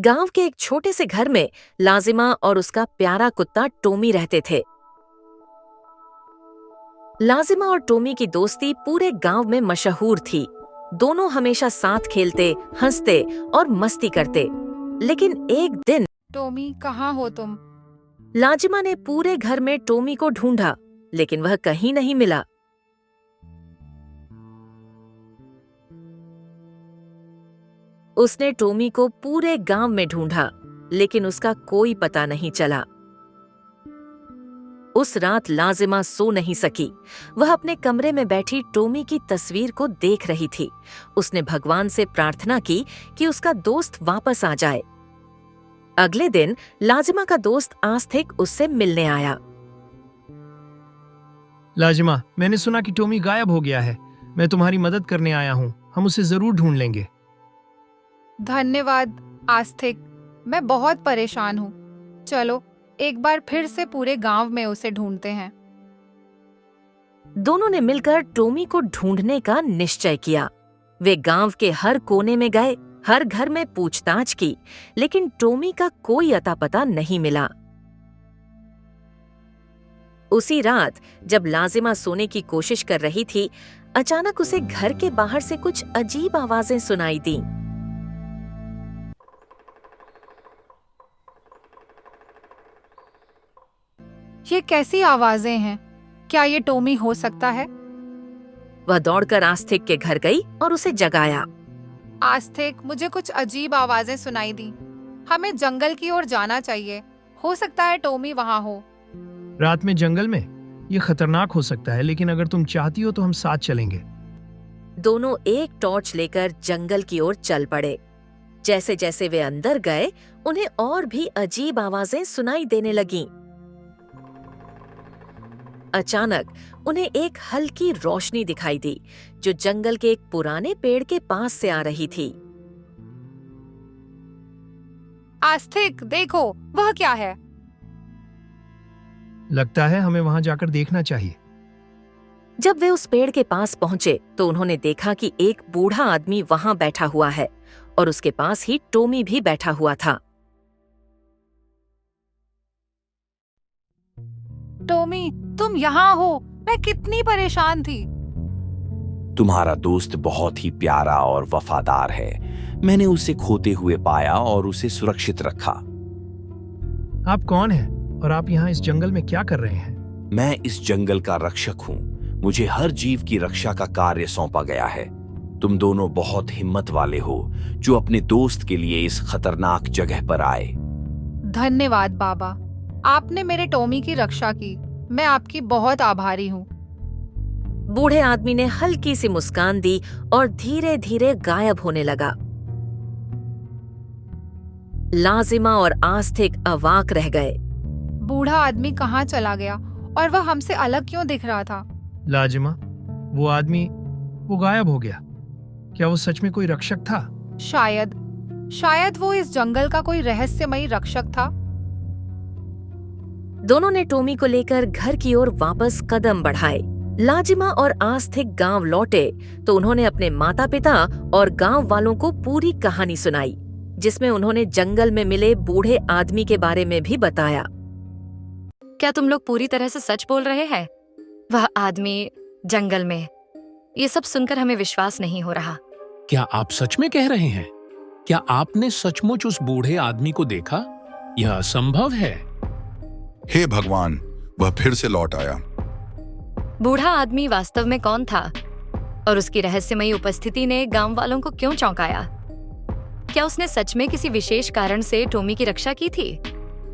गांव के एक छोटे से घर में लाजिमा और उसका प्यारा कुत्ता टोमी रहते थे। लाजिमा और टोमी की दोस्ती पूरे गांव में मशहूर थी। दोनों हमेशा साथ खेलते, हंसते और मस्ती करते। लेकिन एक दिन टोमी, कहाँ हो तुम? लाजिमा ने पूरे घर में टोमी को ढूंढा, लेकिन वह कहीं नहीं मिला। उसने टोमी को पूरे गांव में ढूंढा, लेकिन उसका कोई पता नहीं चला। उस रात लाजिमा सो नहीं सकी। वह अपने कमरे में बैठी टोमी की तस्वीर को देख रही थी। उसने भगवान से प्रार्थना की कि उसका दोस्त वापस आ जाए। अगले दिन लाजिमा का दोस्त आस्तिक उससे मिलने आया। लाजिमा, मैंने सुना कि टोमी गायब हो गया है। मैं तुम्हारी मदद करने आया हूँ। हम उसे जरूर ढूंढ लेंगे। धन्यवाद आस्तिक, मैं बहुत परेशान हूँ। चलो एक बार फिर से पूरे गांव में उसे ढूंढते हैं। दोनों ने मिलकर टोमी को ढूंढने का निश्चय किया। वे गांव के हर कोने में गए, हर घर में पूछताछ की, लेकिन टोमी का कोई अता पता नहीं मिला। उसी रात जब लाजिमा सोने की कोशिश कर रही थी, अचानक उसे घर के बाहर से कुछ अजीब आवाजें सुनाई दीं। ये कैसी आवाजें हैं? क्या ये टोमी हो सकता है? वह दौड़कर आस्तिक के घर गई और उसे जगाया। आस्तिक, मुझे कुछ अजीब आवाजें सुनाई दी। हमें जंगल की ओर जाना चाहिए। हो सकता है टोमी वहाँ हो। रात में जंगल में? ये खतरनाक हो सकता है, लेकिन अगर तुम चाहती हो तो हम साथ चलेंगे। दोनों एक टॉर्च लेकर जंगल की ओर चल पड़े। जैसे जैसे वे अंदर गए, उन्हें और भी अजीब आवाजें सुनाई देने लगीं। अचानक उन्हें एक हल्की रोशनी दिखाई दी, जो जंगल के एक पुराने पेड़ के पास से आ रही थी। आस्तिक, देखो, वह क्या है? लगता है हमें वहां जाकर देखना चाहिए। जब वे उस पेड़ के पास पहुंचे तो उन्होंने देखा कि एक बूढ़ा आदमी वहां बैठा हुआ है और उसके पास ही टोमी भी बैठा हुआ था। टोमी, तुम यहाँ हो? मैं कितनी परेशान थी। तुम्हारा दोस्त बहुत ही प्यारा और वफादार है। मैंने उसे खोते हुए पाया और उसे सुरक्षित रखा। आप कौन हैं और आप यहाँ इस जंगल में क्या कर रहे हैं? मैं इस जंगल का रक्षक हूँ। मुझे हर जीव की रक्षा का कार्य सौंपा गया है। तुम दोनों बहुत हिम्मत वाले हो जो अपने दोस्त के लिए इस खतरनाक जगह पर आए। धन्यवाद बाबा, आपने मेरे टोमी की रक्षा की। मैं आपकी बहुत आभारी हूँ। बूढ़े आदमी ने हल्की सी मुस्कान दी और धीरे धीरे गायब होने लगा। लाजिमा और आस्तिक अवाक रह गए। बूढ़ा आदमी कहाँ चला गया और वह हमसे अलग क्यों दिख रहा था? लाजिमा, वो आदमी गायब हो गया। क्या वो सच में कोई रक्षक था? शायद वो इस जंगल का कोई रहस्यमयी रक्षक था। दोनों ने टोमी को लेकर घर की ओर वापस कदम बढ़ाए। लाजिमा और आस्तिक गांव लौटे तो उन्होंने अपने माता पिता और गांव वालों को पूरी कहानी सुनाई, जिसमें उन्होंने जंगल में मिले बूढ़े आदमी के बारे में भी बताया। क्या तुम लोग पूरी तरह से सच बोल रहे हैं? वह आदमी जंगल में, ये सब सुनकर हमें विश्वास नहीं हो रहा। क्या आप सच में कह रहे हैं? क्या आपने सचमुच उस बूढ़े आदमी को देखा? यह असंभव है। हे भगवान, वह फिर से लौट आया। बूढ़ा आदमी वास्तव में कौन था और उसकी रहस्यमयी उपस्थिति ने गांव वालों को क्यों चौंकाया? क्या उसने सच में किसी विशेष कारण से टोमी की रक्षा की थी?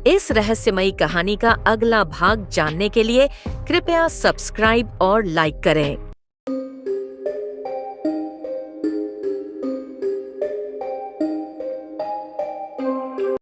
इस रहस्यमयी कहानी का अगला भाग जानने के लिए कृपया सब्सक्राइब और लाइक करें।